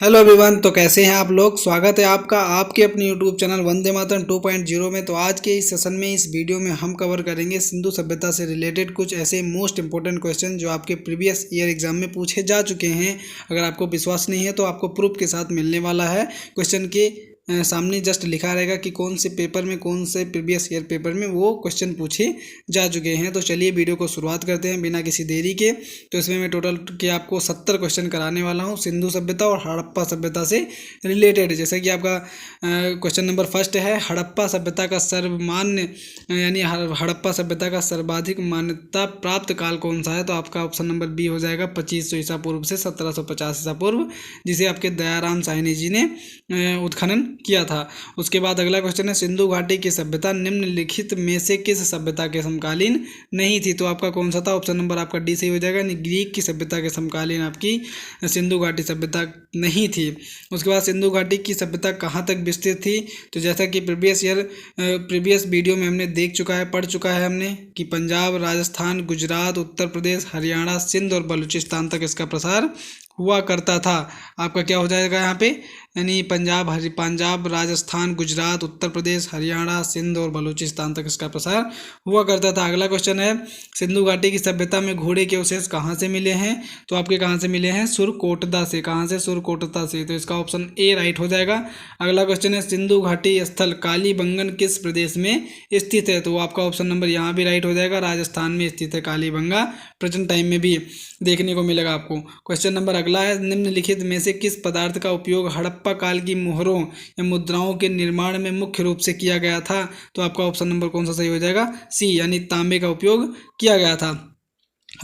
Hello everyone. तो कैसे हैं आप लोग। स्वागत है आपका आपके अपने यूट्यूब चैनल वंदे मातरम 2.0 में। तो आज के इस सेशन में, इस वीडियो में हम कवर करेंगे सिंधु सभ्यता से रिलेटेड कुछ ऐसे मोस्ट इंपॉर्टेंट क्वेश्चन जो आपके प्रीवियस ईयर एग्जाम में पूछे जा चुके हैं। अगर आपको विश्वास नहीं है तो आपको प्रूफ के साथ मिलने वाला है। क्वेश्चन के सामने जस्ट लिखा रहेगा कि कौन से पेपर में, कौन से प्रीवियस ईयर पेपर में वो क्वेश्चन पूछे जा चुके हैं। तो चलिए वीडियो को शुरुआत करते हैं बिना किसी देरी के। तो इसमें मैं टोटल के आपको 70 क्वेश्चन कराने वाला हूँ सिंधु सभ्यता और हड़प्पा सभ्यता से रिलेटेड। जैसे कि आपका क्वेश्चन नंबर फर्स्ट है, हड़प्पा सभ्यता का सर्वमान्य यानी हड़प्पा सभ्यता का सर्वाधिक मान्यता प्राप्त काल कौन सा है। तो आपका ऑप्शन नंबर बी हो जाएगा 2500 ईसा पूर्व से 1750 ईसा पूर्व, जिसे आपके दयाराम साहनी जी ने उत्खनन किया था। उसके बाद अगला क्वेश्चन है, सिंधु घाटी की सभ्यता निम्नलिखित में से किस सभ्यता के समकालीन नहीं थी। तो आपका कौन सा था, ऑप्शन नंबर आपका डी सही हो जाएगा। ग्रीक की सभ्यता के समकालीन आपकी सिंधु घाटी सभ्यता नहीं थी। उसके बाद सिंधु घाटी की सभ्यता कहाँ तक विस्तृत थी। तो जैसा कि प्रीवियस वीडियो में हमने देख चुका है, पढ़ चुका है हमने कि पंजाब, राजस्थान, गुजरात, उत्तर प्रदेश, हरियाणा, सिंध और बलूचिस्तान तक इसका प्रसार हुआ करता था। आपका क्या हो जाएगा यहाँ पे, यानी पंजाब, राजस्थान, गुजरात, उत्तर प्रदेश, हरियाणा, सिंध और बलूचिस्तान तक इसका प्रसार हुआ करता था। अगला क्वेश्चन है, सिंधु घाटी की सभ्यता में घोड़े के अवशेष कहाँ से मिले हैं। तो आपके कहाँ से मिले हैं, सुरकोटदा से। कहाँ से, सुरकोटदा से। तो इसका ऑप्शन ए राइट हो जाएगा। अगला क्वेश्चन है, सिंधु घाटी स्थल कालीबंगन किस प्रदेश में स्थित है। तो आपका ऑप्शन नंबर यहाँ भी राइट हो जाएगा, राजस्थान में स्थित है कालीबंगा। प्रेजेंट टाइम में भी देखने को मिलेगा आपको। क्वेश्चन नंबर अगला है, निम्नलिखित में से किस पदार्थ का उपयोग हड़प्पा काल की मोहरों या मुद्राओं के निर्माण में मुख्य रूप से किया गया था। तो आपका ऑप्शन नंबर कौन सा सही हो जाएगा, सी, यानी तांबे का उपयोग किया गया था।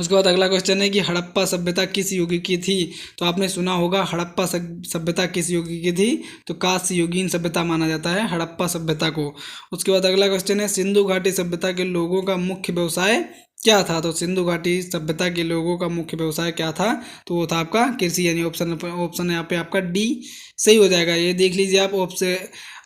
उसके बाद अगला क्वेश्चन है कि हड़प्पा सभ्यता किस युग की थी। तो आपने सुना होगा हड़प्पा सभ्यता किस युग की थी। तो कांस्य युगीन सभ्यता माना जाता है हड़प्पा सभ्यता को। उसके बाद अगला क्वेश्चन है, सिंधु घाटी सभ्यता के लोगों का मुख्य व्यवसाय क्या था। तो सिंधु घाटी सभ्यता के लोगों का मुख्य व्यवसाय क्या था। तो वो था आपका कृषि, यानी ऑप्शन यहाँ पे आपका डी सही हो जाएगा। ये देख लीजिए आप। ऑप्शन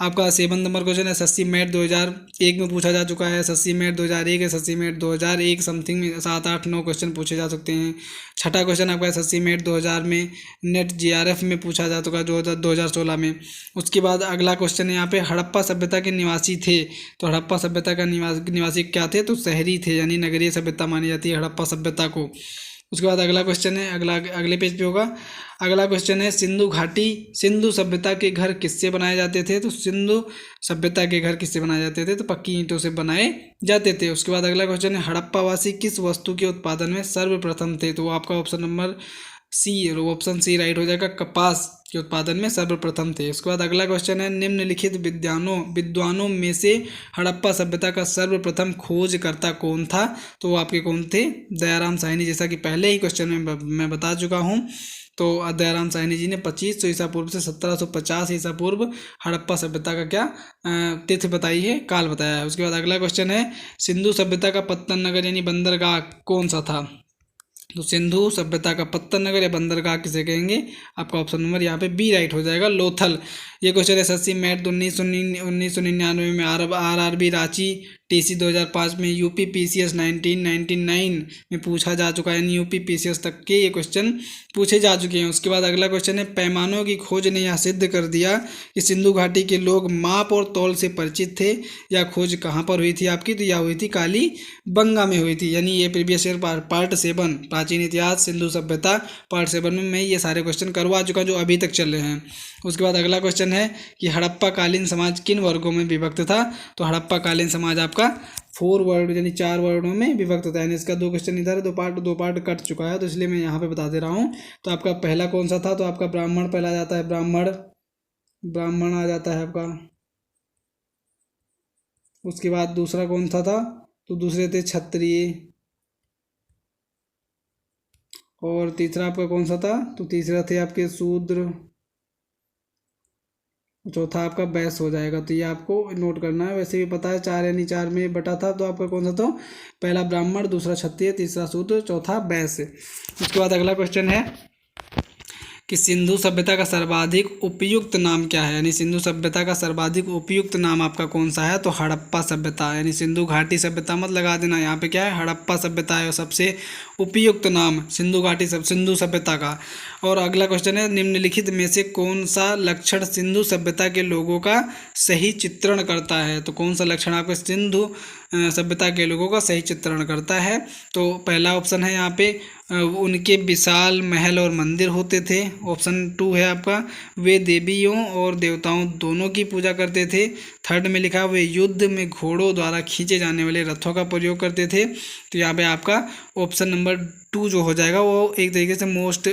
आपका 7 नंबर क्वेश्चन है, एसएससी मैट 2001 में पूछा जा चुका है। SSC MAT 2001, SSC MAT 2001 something में 7, 8, 9 क्वेश्चन पूछे जा सकते हैं। छठा क्वेश्चन आपका एसएससी मैट 2000 में नेट जीआरएफ में पूछा जा चुका है 2016 में। उसके बाद अगला क्वेश्चन है यहाँ पे, हड़प्पा सभ्यता के निवासी थे। तो हड़प्पा सभ्यता का निवासी क्या थे। तो शहरी थे, यानी नगरीय सभ्यता मानी जाती है हड़प्पा सभ्यता को। उसके बाद अगला क्वेश्चन है, अगले पेज पे होगा। अगला क्वेश्चन है, सिंधु सभ्यता के घर किससे बनाए जाते थे। तो सिंधु सभ्यता के घर किससे बनाए जाते थे। तो पक्की ईंटों से बनाए जाते थे। उसके बाद अगला क्वेश्चन है, हड़प्पावासी किस वस्तु के उत्पादन में सर्वप्रथम थे। तो आपका option number C, option C right हो जाएगा, कपास के उत्पादन में सर्वप्रथम थे। उसके बाद अगला क्वेश्चन है, निम्नलिखित विद्वानों में से हड़प्पा सभ्यता का सर्वप्रथम खोजकर्ता कौन था। तो आपके कौन थे, दयाराम साहनी। जैसा कि पहले ही क्वेश्चन में मैं बता चुका हूँ। तो दयाराम साहनी जी ने 2500 ईसा पूर्व से 1750 ईसा पूर्व हड़प्पा सभ्यता का क्या तिथि बताई है, काल बताया है। उसके बाद अगला क्वेश्चन है, सिंधु सभ्यता का पत्तन नगर यानी बंदरगाह कौन सा था। तो सिंधु सभ्यता का पत्तन नगर या बंदरगाह किसे कहेंगे। आपका ऑप्शन नंबर यहाँ पे बी राइट हो जाएगा, लोथल। ये क्वेश्चन एसएससी मैट 1999 में, आरआरबी रांची, टीसी 2005 में, यूपी पीसीएस 1999 में पूछा जा चुका है। यानी यूपी पीसीएस तक के ये क्वेश्चन पूछे जा चुके हैं। उसके बाद अगला क्वेश्चन है, पैमानों की खोज ने यह सिद्ध कर दिया कि सिंधु घाटी के लोग माप और तौल से परिचित थे। यह खोज कहाँ पर हुई थी आपकी। तो यह हुई थी कालीबंगा में हुई थी। यानी ये प्रीवियस ईयर पार्ट 7 प्राचीन इतिहास सिंधु सभ्यता पार्ट 7 में मैं ये सारे क्वेश्चन करवा चुका जो अभी तक चल रहे हैं। उसके बाद अगला क्वेश्चन है कि हड़प्पा कालीन समाज किन वर्गों में विभक्त था। तो हड़प्पा कालीन समाज आपका 4 वर्ड यानी 4 वर्डों में विभक्त होता है। यानी इसका 2 क्वेश्चन इधर, 2 पार्ट कट चुका है, तो इसलिए मैं यहाँ पे बता दे रहा हूँ। तो आपका पहला कौन सा था। तो आपका ब्राह्मण पहला जाता है, ब्राह्मण आ जाता है आपका। उसके बाद दूसरा कौन सा था। तो दूसरे थे क्षत्रिय। और तीसरा आपका कौन सा था। तो तीसरा थे आपके शूद्र। चौथा आपका वैश्य हो जाएगा। तो ये आपको नोट करना है। वैसे भी पता है 4 यानी 4 में बटा था। तो आपका कौन सा था, पहला ब्राह्मण, दूसरा क्षत्रिय, तीसरा शूद्र, चौथा वैश्य। उसके बाद अगला क्वेश्चन है कि सिंधु सभ्यता का सर्वाधिक उपयुक्त नाम क्या है। यानी सिंधु सभ्यता का सर्वाधिक उपयुक्त नाम आपका कौन सा है। तो हड़प्पा सभ्यता। यानी सिंधु घाटी सभ्यता मत लगा देना, यहाँ पे क्या है, हड़प्पा सभ्यता है सबसे उपयुक्त नाम सिंधु सभ्यता का। और अगला क्वेश्चन है, निम्नलिखित में से कौन सा लक्षण सिंधु सभ्यता के लोगों का सही चित्रण करता है। तो कौन सा लक्षण आपके सिंधु सभ्यता के लोगों का सही चित्रण करता है। तो पहला ऑप्शन है यहाँ पे उनके विशाल महल और मंदिर होते थे। ऑप्शन 2 है आपका वे देवियों और देवताओं दोनों की पूजा करते थे। थर्ड में लिखा वे युद्ध में घोड़ों द्वारा खींचे जाने वाले रथों का प्रयोग करते थे। तो यहाँ पे आपका ऑप्शन नंबर 2 जो हो जाएगा वो एक तरीके से मोस्ट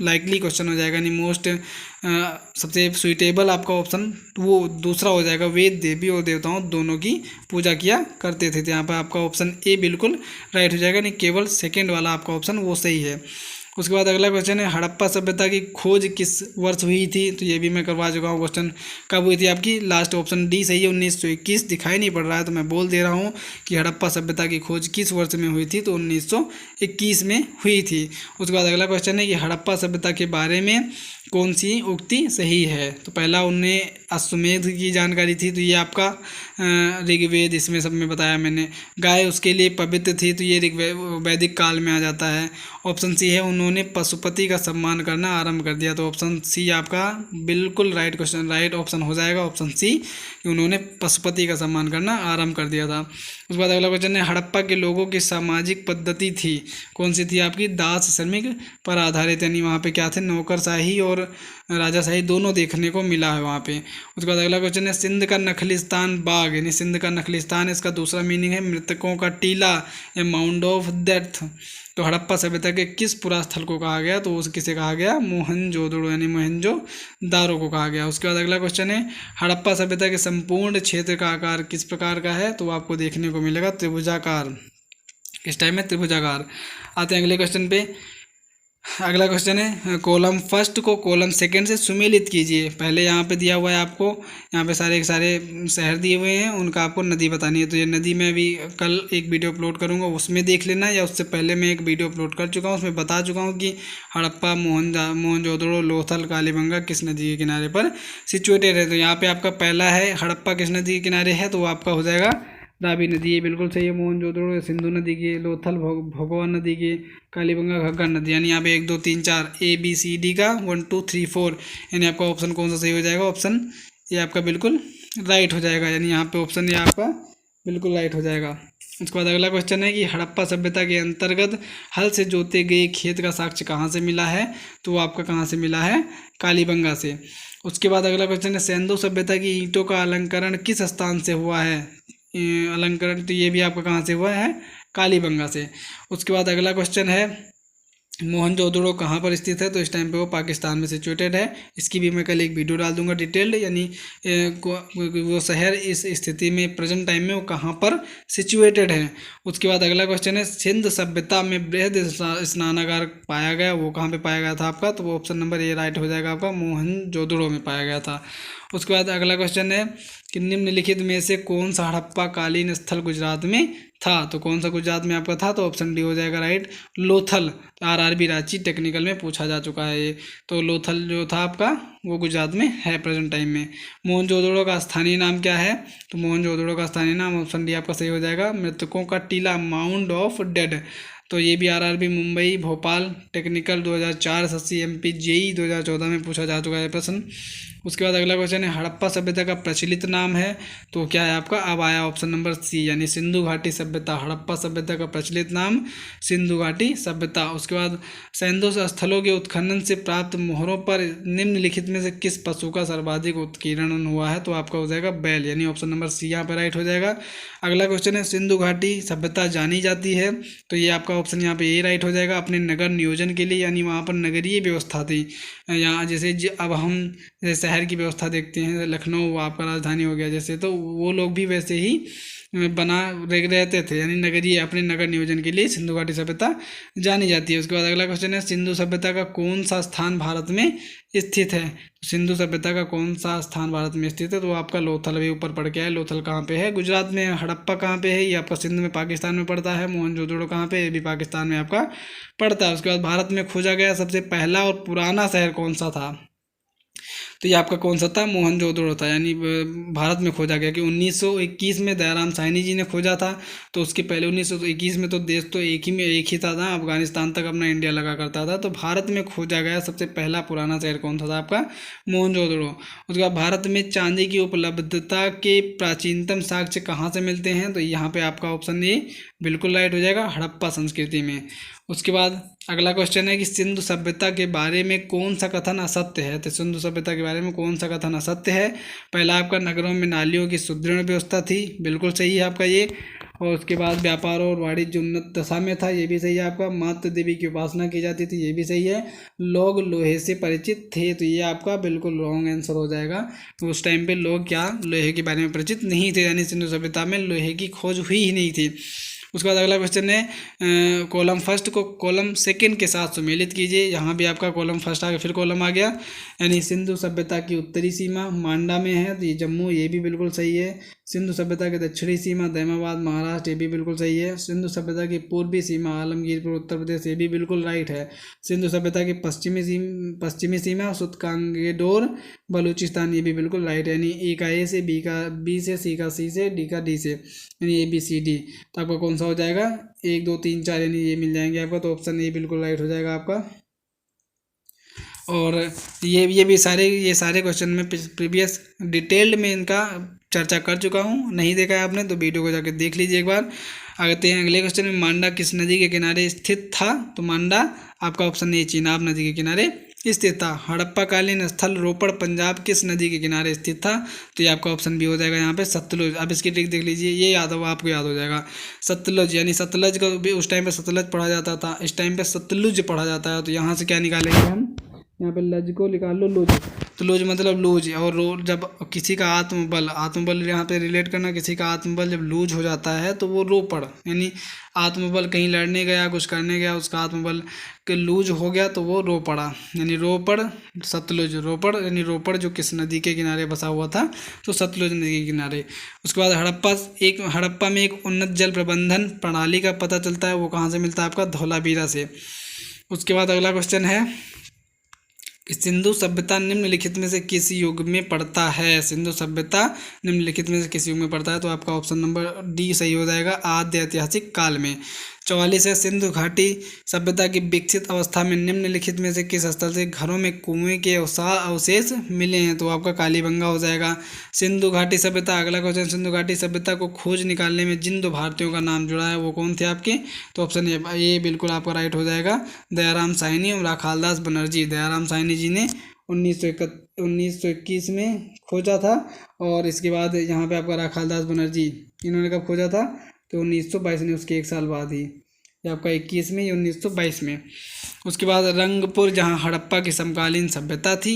लाइकली क्वेश्चन हो जाएगा, यानी मोस्ट सबसे सुइटेबल आपका ऑप्शन वो दूसरा हो जाएगा, वेद देवी और देवताओं दोनों की पूजा किया करते थे। तो यहाँ पर आपका ऑप्शन ए बिल्कुल राइट हो जाएगा, नहीं केवल सेकंड वाला आपका ऑप्शन वो सही है। उसके बाद अगला क्वेश्चन है, हड़प्पा सभ्यता की खोज किस वर्ष हुई थी। तो ये भी मैं करवा चुका हूँ, क्वेश्चन कब हुई थी आपकी, लास्ट ऑप्शन डी सही है 1921। दिखाई नहीं पड़ रहा है तो मैं बोल दे रहा हूँ कि हड़प्पा सभ्यता की खोज किस वर्ष में हुई थी, तो 1921 में हुई थी। उसके बाद अगला क्वेश्चन है कि हड़प्पा सभ्यता के बारे में कौन सी उक्ति सही है। तो पहला उन्हें अश्वमेध की जानकारी थी, तो ये आपका ऋग्वेद, इसमें सब में बताया मैंने। गाय उसके लिए पवित्र थी, तो ये वैदिक काल में आ जाता है। ऑप्शन सी है उन्होंने पशुपति का सम्मान करना आरंभ कर दिया। तो ऑप्शन सी आपका बिल्कुल राइट क्वेश्चन, राइट ऑप्शन हो जाएगा ऑप्शन सी, कि उन्होंने पशुपति का सम्मान करना आरंभ कर दिया था। उसके बाद अगला क्वेश्चन है, हड़प्पा के लोगों की सामाजिक पद्धति थी कौन सी थी आपकी, दास श्रमिक पर आधारित, यानी वहाँ पे क्या थे, नौकरशाही और राजाशाही दोनों देखने को मिला है वहाँ पे। उसके बाद अगला क्वेश्चन है, सिंध का नखलिस्तान बाग, यानी सिंध का नखलिस्तान, इसका दूसरा मीनिंग है मृतकों का टीला या माउंड ऑफ डेथ। तो हड़प्पा सभ्यता के किस पुरा स्थल को कहा गया, तो उस किसे कहा गया, मोहनजोदड़ो यानी मोहनजोदारो को कहा गया। उसके बाद अगला क्वेश्चन है, हड़प्पा सभ्यता के संपूर्ण क्षेत्र का आकार किस प्रकार का है। तो आपको देखने को मिलेगा त्रिभुजाकार, इस टाइम में त्रिभुजाकार। आते हैं अगले क्वेश्चन पे। अगला क्वेश्चन है, कॉलम फर्स्ट को कॉलम सेकंड से सुमेलित कीजिए। पहले यहाँ पे दिया हुआ है आपको, यहाँ पे सारे शहर दिए हुए हैं, उनका आपको नदी बतानी है। तो ये नदी मैं अभी कल एक वीडियो अपलोड करूँगा, उसमें देख लेना, या उससे पहले मैं एक वीडियो अपलोड कर चुका हूँ, उसमें बता चुका हूँ कि हड़प्पा, मोहनजोदड़ो, लोथल, कालीबंगा किस नदी के किनारे पर सिचुएटेड है। तो यहाँ पर आपका पहला है हड़प्पा किस नदी के किनारे है, तो वो आपका हो जाएगा रावी नदी, ये बिल्कुल सही है। मोहनजोदड़ो सिंधु नदी की, लोथल भगवा नदी की, कालीबंगा घग्गर नदी, यानी यहाँ पे 1 2 3 4 ABCD का 1 2 3 4, यानी आपका ऑप्शन कौन सा सही हो जाएगा, ऑप्शन ये आपका बिल्कुल राइट हो जाएगा, यानी यहाँ पे ऑप्शन ये आपका बिल्कुल राइट हो जाएगा। उसके बाद अगला क्वेश्चन है कि हड़प्पा सभ्यता के अंतर्गत हल से जोते गए खेत का साक्ष्य कहाँ से मिला है। तो वो आपका कहाँ से मिला है, कालीबंगा से। उसके बाद अगला क्वेश्चन है, सिंधु सभ्यता की ईंटों का अलंकरण किस स्थान से हुआ है, अलंकरण, तो ये भी आपका कहाँ से हुआ है, कालीबंगा से। उसके बाद अगला क्वेश्चन है, मोहनजोदड़ो कहाँ पर स्थित है। तो इस टाइम पे वो पाकिस्तान में सिचुएटेड है। इसकी भी मैं कल एक वीडियो डाल दूंगा डिटेल्ड, यानी वो शहर इस स्थिति में प्रेजेंट टाइम में वो कहाँ पर सिचुएटेड है। उसके बाद अगला क्वेश्चन है, सिंध सभ्यता में बृहद स्नानागार पाया गया, वो कहाँ पे पाया गया था आपका। तो वो ऑप्शन नंबर ए राइट हो जाएगा आपका, मोहनजोदड़ो में पाया गया था। उसके बाद अगला क्वेश्चन है कि निम्नलिखित में से कौन सा हड़प्पा कालीन स्थल गुजरात में था। तो कौन सा गुजरात में आपका था, तो ऑप्शन डी हो जाएगा right, Lothal. RRB Ranchi technical में पूछा जा चुका है ये, तो लोथल जो था आपका वो गुजरात में है प्रेजेंट टाइम में। मोहनजोदड़ो का स्थानीय नाम क्या है। तो मोहनजोदड़ो का स्थानीय नाम ऑप्शन डी आपका सही हो जाएगा, मृतकों का टीला, माउंड ऑफ डेड। तो ये भी RRB Mumbai Bhopal technical 2004 SSC MP JEE 2014 में पूछा जा चुका है प्रश्न। उसके बाद अगला क्वेश्चन है, हड़प्पा सभ्यता का प्रचलित नाम है। तो क्या है आपका, अब आया ऑप्शन नंबर सी, यानी सिंधु घाटी सभ्यता। हड़प्पा सभ्यता का प्रचलित नाम सिंधु घाटी सभ्यता। उसके बाद सिंधु स्थलों के उत्खनन से प्राप्त मोहरों पर निम्नलिखित में से किस पशु का सर्वाधिक उत्कीर्णन हुआ है। तो आपका हो जाएगा बैल, यानी ऑप्शन नंबर सी यहाँ पर राइट हो जाएगा। अगला क्वेश्चन है, सिंधु घाटी सभ्यता जानी जाती है। तो ये आपका ऑप्शन यहाँ पे ए राइट हो जाएगा, अपने नगर नियोजन के लिए, यानी वहाँ पर नगरीय व्यवस्था थी। यहाँ जैसे अब हम शहर की व्यवस्था देखते हैं, लखनऊ वो आपका राजधानी हो गया जैसे, तो वो लोग भी वैसे ही बना रहते थे, यानी नगरीय, अपने नगर नियोजन के लिए सिंधु घाटी सभ्यता जानी जाती है। उसके बाद अगला क्वेश्चन है, सिंधु सभ्यता का कौन सा स्थान भारत में स्थित है। सिंधु सभ्यता का कौन सा स्थान भारत में स्थित है। तो आपका लोथल अभी ऊपर पड़ गया है, लोथल कहाँ पे है, गुजरात में। हड़प्पा कहाँ पे है, ये आपका सिंध में पाकिस्तान में पड़ता है। मोहनजोदड़ो कहाँ पे, ये भी पाकिस्तान में आपका पड़ता है। उसके बाद भारत में खोजा गया सबसे पहला और पुराना शहर कौन सा था। तो ये आपका कौन सा था, मोहनजोदड़ो था, यानी भारत में खोजा गया कि 1921 में दयाराम साहनी जी ने खोजा था। तो उसके पहले 1921 में तो देश तो एक ही था ना, अफगानिस्तान तक अपना इंडिया लगा करता था। तो भारत में खोजा गया सबसे पहला पुराना शहर कौन सा था आपका, मोहनजोदड़ो। उसके बाद भारत में चांदी की उपलब्धता के प्राचीनतम साक्ष्य कहाँ से मिलते हैं, तो यहाँ पे आपका ऑप्शन ए बिल्कुल राइट हो जाएगा, हड़प्पा संस्कृति में। उसके बाद अगला क्वेश्चन है कि सिंधु सभ्यता के बारे में कौन सा कथन असत्य है। तो सिंधु सभ्यता के बारे में कौन सा कथन असत्य है। पहला आपका नगरों में नालियों की सुदृढ़ व्यवस्था थी, बिल्कुल सही है आपका ये। और उसके बाद व्यापार और वाणिज्य उन्नत दशा में था, ये भी सही है आपका। मातृ देवी की उपासना की जाती थी, ये भी सही है। लोग लोहे से परिचित थे, तो ये आपका बिल्कुल रॉन्ग आंसर हो जाएगा। तो उस टाइम पे लोग क्या लोहे के बारे में परिचित नहीं थे, यानी सिंधु सभ्यता में लोहे की खोज हुई ही नहीं थी। उसके बाद अगला क्वेश्चन है कॉलम फर्स्ट को कॉलम सेकंड के साथ सुमेलित कीजिए। यहाँ भी आपका कॉलम फर्स्ट आ गया, फिर कॉलम आ गया। यानी सिंधु सभ्यता की उत्तरी सीमा मांडा में है, तो ये जम्मू, ये भी बिल्कुल सही है। सिंधु सभ्यता की दक्षिणी सीमा दैमाबाद महाराष्ट्र, ये भी बिल्कुल सही है। सिंधु सभ्यता की पूर्वी सीमा आलमगीरपुर उत्तर प्रदेश, ये भी बिल्कुल राइट है। सिंधु सभ्यता की पश्चिमी सीमा सुतकांगेडोर बलूचिस्तान, ये भी बिल्कुल राइट है। यानी ए का ए से, बी से, सी का सी से, डी का डी से, यानी ABCD। तो आपका कौन सा हो जाएगा, 1 2 3 4, यानी ये मिल जाएंगे आपका। तो ऑप्शन ए बिल्कुल राइट हो जाएगा आपका। और ये सारे क्वेश्चन में प्रीवियस डिटेल्ड में इनका चर्चा कर चुका हूँ। नहीं देखा है आपने तो वीडियो को जाकर देख लीजिए एक बार। आते हैं अगले क्वेश्चन में, मांडा किस नदी के किनारे स्थित था। तो मांडा आपका ऑप्शन ए चेनाब नदी के किनारे स्थित था। हड़प्पाकालीन स्थल रोपड़ पंजाब किस नदी के किनारे स्थित था। तो ये आपका ऑप्शन बी हो जाएगा यहाँ पे, सतलुज। अब इसकी ट्रिक देख लीजिए, ये याद हो आपको, याद हो जाएगा। सतलुज, यानी सतलज का भी उस टाइम पे सतलज पढ़ा जाता था, इस टाइम पे सतलुज पढ़ा जाता है। तो यहाँ से क्या निकालेंगे हम, यहाँ पे लज को निकाल लो, लुज। तो लुज मतलब लूज, और जब किसी का आत्मबल यहाँ पे रिलेट करना, किसी का आत्मबल जब लूज हो जाता है तो वो रोपड़, यानी आत्मबल कहीं लड़ने गया, कुछ करने गया, उसका आत्मबल के लूज हो गया तो वो रो पड़ा, यानी रोपड़ सतलुज। रोपड़ यानी रोपड़ जो किस नदी के किनारे बसा हुआ था, तो सतलुज नदी के किनारे। उसके बाद हड़प्पा में एक उन्नत जल प्रबंधन प्रणाली का पता चलता है, वो कहाँ से मिलता है आपका, धौलावीरा से। उसके बाद अगला क्वेश्चन है, सिंधु सभ्यता निम्नलिखित में से किस युग में पड़ता है। सिंधु सभ्यता निम्नलिखित में से किस युग में पड़ता है। तो आपका ऑप्शन नंबर डी सही हो जाएगा, आद्य ऐतिहासिक काल में। 44 है, सिंधु घाटी सभ्यता की विकसित अवस्था में निम्नलिखित में से किस स्थल से घरों में कुएं के अवशेष मिले हैं। तो आपका कालीबंगा हो जाएगा। सिंधु घाटी सभ्यता, अगला क्वेश्चन, सिंधु घाटी सभ्यता को खोज निकालने में जिन 2 भारतीयों का नाम जुड़ा है वो कौन थे आपके। तो ऑप्शन ये बिल्कुल आपका राइट हो जाएगा, दयाराम साहनी और राखालदास बनर्जी। दयाराम साहनी जी ने 1921 में खोजा था, और इसके बाद यहाँ पे आपका राखालदास बनर्जी, इन्होंने कब खोजा था, तो 1922 में, उसके 1 साल बाद ही। ये आपका 21 में, 1922 में। उसके बाद रंगपुर, जहाँ हड़प्पा की समकालीन सभ्यता थी,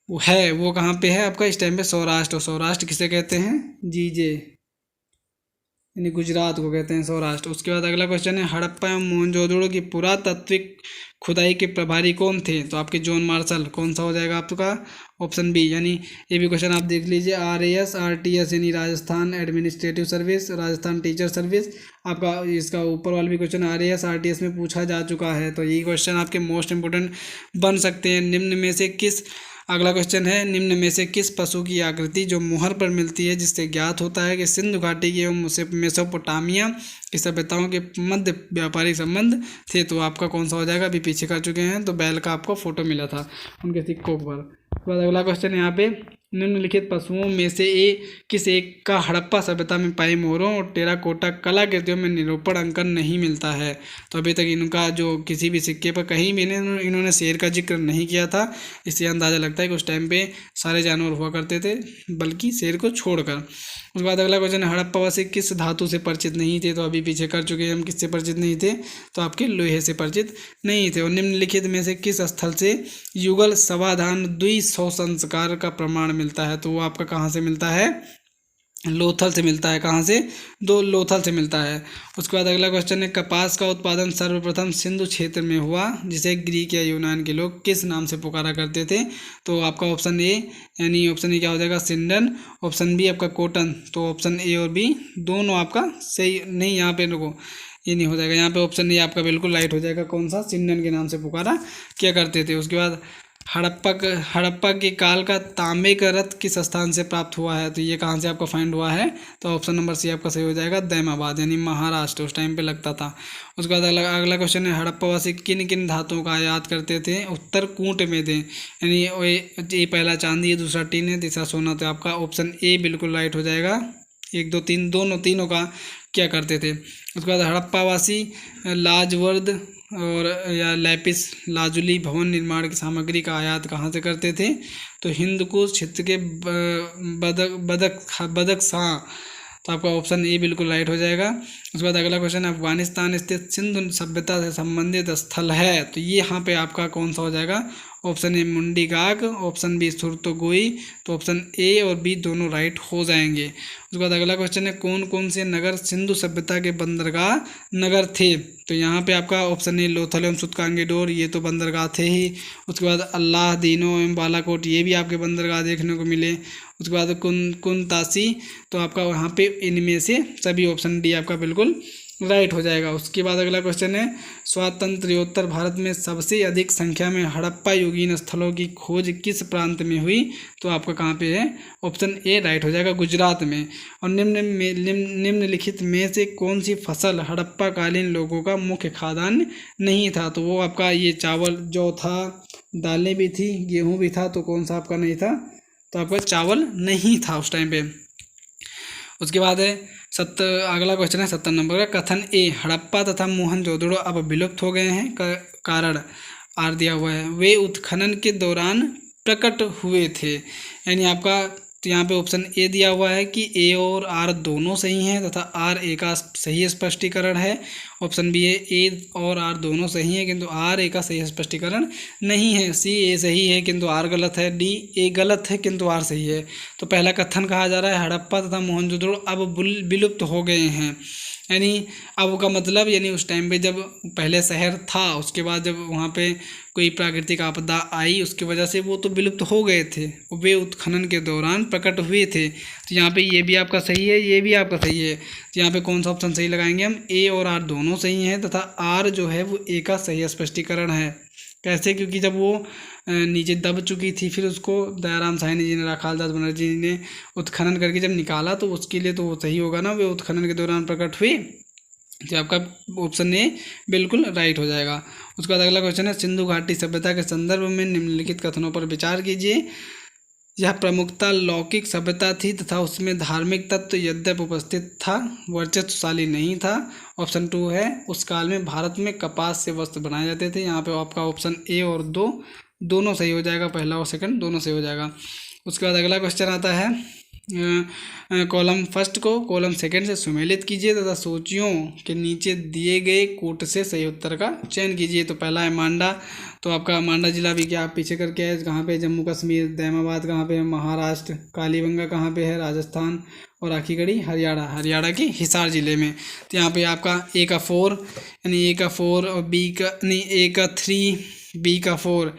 वो कहाँ पे है आपका इस टाइम पे, सौराष्ट्र। और सौराष्ट्र किसे कहते हैं, जीजे, यानी गुजरात को कहते हैं सौराष्ट्र। उसके बाद अगला क्वेश्चन है, हड़प्पा एवं मोहनजोदड़ो की पुरातात्विक खुदाई के प्रभारी कौन थे। तो आपके जॉन मार्शल, कौन सा हो जाएगा आपका, ऑप्शन बी। यानी ये भी क्वेश्चन आप देख लीजिए, RAS RTS यानी Rajasthan administrative service, Rajasthan teacher service. आपका इसका ऊपर वाला भी क्वेश्चन RAS RTS में पूछा जा चुका है, तो ये क्वेश्चन आपके मोस्ट इंपोर्टेंट बन सकते हैं। निम्न में से किस, अगला क्वेश्चन है, निम्न में से किस पशु की आकृति जो मुहर पर मिलती है जिससे ज्ञात होता है कि सिंधु घाटी की एवं मेसोपोटामिया की सभ्यताओं के मध्य व्यापारिक संबंध थे। तो आपका कौन सा हो जाएगा, अभी पीछे कर चुके हैं, तो बैल का आपको फोटो मिला था उनके सिक्कों पर। उसके बाद अगला क्वेश्चन यहाँ पे, निम्नलिखित पशुओं में से किस एक का हड़प्पा सभ्यता में पाए मोहरों और टेराकोटा कलाकृतियों में निरूपण अंकन नहीं मिलता है। तो अभी तक इनका जो किसी भी सिक्के पर कहीं भी इन्होंने शेर का जिक्र नहीं किया था, इससे अंदाज़ा लगता है कि उस टाइम पे सारे जानवर हुआ करते थे, बल्कि शेर को छोड़कर। उसके बाद अगला क्वेश्चन है, हड़प्पावासी किस धातु से परिचित नहीं थे। तो अभी पीछे कर चुके हैं हम, किससे परिचित नहीं थे, तो आपके लोहे से परिचित नहीं थे। और निम्नलिखित में से किस स्थल से युगल समाधान द्विसौ संस्कार का प्रमाण मिलता है। तो वो आपका कहाँ से मिलता है, लोथल से मिलता है। कहाँ से, लोथल से मिलता है। उसके बाद अगला क्वेश्चन है, कपास का उत्पादन सर्वप्रथम सिंधु क्षेत्र में हुआ जिसे ग्रीक या यूनान के लोग किस नाम से पुकारा करते थे। तो आपका ऑप्शन ए, यानी ऑप्शन ए क्या हो जाएगा, सिंडन। ऑप्शन बी आपका कॉटन। तो ऑप्शन ए और बी दोनों आपका सही नहीं, यहाँ पे रुको, ये नहीं हो जाएगा, यहाँ पे ऑप्शन ए आपका बिल्कुल राइट हो जाएगा। कौन सा, सिंडन के नाम से पुकारा किया करते थे। उसके बाद हड़प्पा के काल का तांबे का रथ किस स्थान से प्राप्त हुआ है? तो ये कहाँ से आपका फाइंड हुआ है? तो ऑप्शन नंबर सी आपका सही हो जाएगा, दैमाबाद यानी महाराष्ट्र, उस टाइम पे लगता था। उसके बाद अगला क्वेश्चन है, हड़प्पावासी किन किन धातुओं का आयात करते थे? उत्तर कूट में थे, यानी ये पहला चांदी है, दूसरा टीन है, तीसरा सोना। तो आपका ऑप्शन ए बिल्कुल राइट हो जाएगा। 1 2 3 तीनों का क्या करते थे? उसके बाद हड़प्पावासी लाजवर्द और या लैपिस लाजुली भवन निर्माण की सामग्री का आयात कहाँ से करते थे? तो हिंदकुश क्षेत्र के बदख्शां। तो आपका ऑप्शन ए बिल्कुल राइट हो जाएगा। उसके बाद अगला क्वेश्चन, अफगानिस्तान स्थित सिंधु सभ्यता से संबंधित स्थल है, तो ये यहाँ पे आपका कौन सा हो जाएगा? ऑप्शन ए मुंडी गाग, ऑप्शन बी सुरतोगोई। तो ऑप्शन ए और बी दोनों राइट हो जाएंगे। उसके बाद अगला क्वेश्चन है, कौन कौन से नगर सिंधु सभ्यता के बंदरगाह नगर थे? तो यहाँ पे आपका ऑप्शन ए लोथल एवं सुतकांगेडोर, ये तो बंदरगाह थे ही। उसके बाद अल्लाह दीनो एवं बालाकोट, ये भी आपके बंदरगाह देखने को मिले। उसके बाद कुनतासी, तो आपका वहाँ पे इनमें से सभी ऑप्शन डी आपका बिल्कुल राइट हो जाएगा। उसके बाद अगला क्वेश्चन है, स्वातंत्र्योत्तर भारत में सबसे अधिक संख्या में हड़प्पा युगीन स्थलों की खोज किस प्रांत में हुई? तो आपका कहाँ पे है? ऑप्शन ए राइट हो जाएगा, गुजरात में। और निम्नलिखित में से कौन सी फसल हड़प्पा कालीन लोगों का मुख्य खाद्यान्न नहीं था? तो वो आपका ये चावल, जौ था, दालें भी थी, गेहूँ भी था, तो कौन सा आपका नहीं था? तो आपका चावल नहीं था उस टाइम पे। उसके बाद है अगला क्वेश्चन है 70 नंबर का, कथन ए, हड़प्पा तथा मोहनजोदड़ो अब विलुप्त हो गए हैं, कारण आर दिया हुआ है, वे उत्खनन के दौरान प्रकट हुए थे। यानी आपका तो यहाँ पे ऑप्शन ए दिया हुआ है कि ए और आर दोनों सही हैं तथा आर ए का सही स्पष्टीकरण है। ऑप्शन बी है ए और आर दोनों सही हैं किंतु आर ए का सही स्पष्टीकरण नहीं है। सी ए सही है किंतु आर गलत है। डी ए गलत है किंतु आर सही है। तो पहला कथन कहा जा रहा है हड़प्पा तथा मोहनजोदड़ो अब विलुप्त हो गए हैं, यानी अब का मतलब यानी उस टाइम पे जब पहले शहर था, उसके बाद जब वहाँ पे कोई प्राकृतिक आपदा आई उसकी वजह से वो तो विलुप्त हो गए थे, वे उत्खनन के दौरान प्रकट हुए थे। तो यहाँ पे ये भी आपका सही है, ये भी आपका सही है। तो यहाँ पे कौन सा ऑप्शन सही लगाएंगे हम? ए और आर दोनों सही हैं तथा आर जो है वो ए का सही स्पष्टीकरण है। कैसे? क्योंकि जब वो नीचे दब चुकी थी, फिर उसको दयाराम साहनी जी ने, राखालदास बनर्जी जी ने उत्खनन करके जब निकाला, तो उसके लिए तो वो सही होगा ना, वे उत्खनन के दौरान प्रकट हुए। तो आपका ऑप्शन ए बिल्कुल राइट हो जाएगा। उसके बाद अगला क्वेश्चन है, सिंधु घाटी सभ्यता के संदर्भ में निम्नलिखित कथनों पर विचार कीजिए। यह प्रमुखता लौकिक सभ्यता थी तथा उसमें धार्मिक तत्व यद्यपि उपस्थित था, वर्चस्वशाली नहीं था। ऑप्शन 2 है, उस काल में भारत में कपास से वस्त्र बनाए जाते थे। यहाँ पे आपका ऑप्शन ए और 2 दोनों सही हो जाएगा, पहला और सेकंड दोनों सही हो जाएगा। उसके बाद अगला क्वेश्चन आता है, कॉलम फर्स्ट को कॉलम सेकंड से सुमेलित कीजिए तथा सूचियों के नीचे दिए गए कूट से सही उत्तर का चयन कीजिए। तो पहला है मांडा, तो आपका मांडा जिला भी क्या आप पीछे करके है, कहाँ पे? जम्मू कश्मीर। दैमाबाद कहाँ पे है? महाराष्ट्र। कालीबंगा कहाँ पे है? राजस्थान। और आखिरी हरियाणा के हिसार जिले में। तो यहाँ पे आपका ए का 4 यानी ए का 4 और बी का नहीं, ए का 3 बी का 4।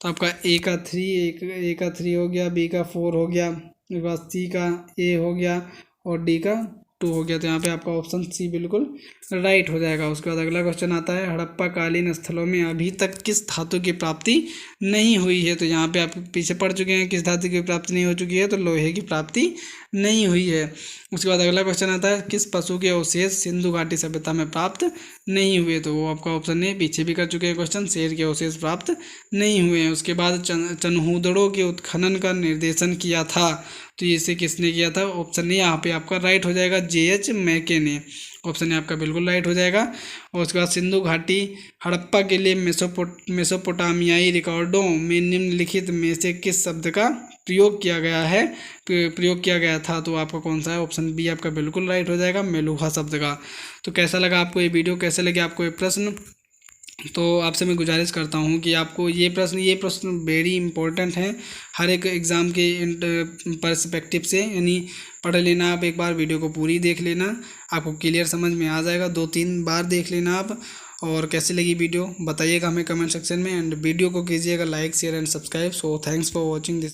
तो आपका ए का 3 हो गया, बी का 4 हो गया, उसके बाद सी का ए हो गया और डी का 2 हो गया। तो यहाँ पे आपका ऑप्शन सी बिल्कुल राइट हो जाएगा। उसके बाद अगला क्वेश्चन आता है, हड़प्पा कालीन स्थलों में अभी तक किस धातु की प्राप्ति नहीं हुई है? तो यहाँ पे आप पीछे पढ़ चुके हैं किस धातु की प्राप्ति नहीं हो चुकी है, तो लोहे की प्राप्ति नहीं हुई है। उसके बाद अगला क्वेश्चन आता है, किस पशु के अवशेष सिंधु घाटी सभ्यता में प्राप्त नहीं हुए? तो वो आपका ऑप्शन ए, पीछे भी कर चुके हैं क्वेश्चन, शेर के अवशेष प्राप्त नहीं हुए हैं। उसके बाद चनहूदड़ों के उत्खनन का निर्देशन किया था, तो इसे किसने किया था? ऑप्शन ए यहाँ पे आपका राइट हो जाएगा, JH मैके ने। ऑप्शन ए आपका बिल्कुल राइट हो जाएगा। और उसके बाद सिंधु घाटी हड़प्पा के लिए मेसोपोटामियाई रिकॉर्डों में निम्नलिखित में से किस शब्द का प्रयोग किया गया था? तो आपका कौन सा है? ऑप्शन बी आपका बिल्कुल राइट हो जाएगा, मेलुहा शब्द का। तो कैसा लगा आपको ये वीडियो, कैसे लगे आपको ये प्रश्न? तो आपसे मैं गुजारिश करता हूँ कि आपको ये प्रश्न वेरी इंपॉर्टेंट हैं हर एक एग्ज़ाम के पर्सपेक्टिव से, यानी पढ़ लेना आप एक बार, वीडियो को पूरी देख लेना, आपको क्लियर समझ में आ जाएगा। 2-3 बार देख लेना आप। और कैसी लगी वीडियो बताइएगा हमें कमेंट सेक्शन में, एंड वीडियो को कीजिएगा like, share and subscribe. So thanks for watching this.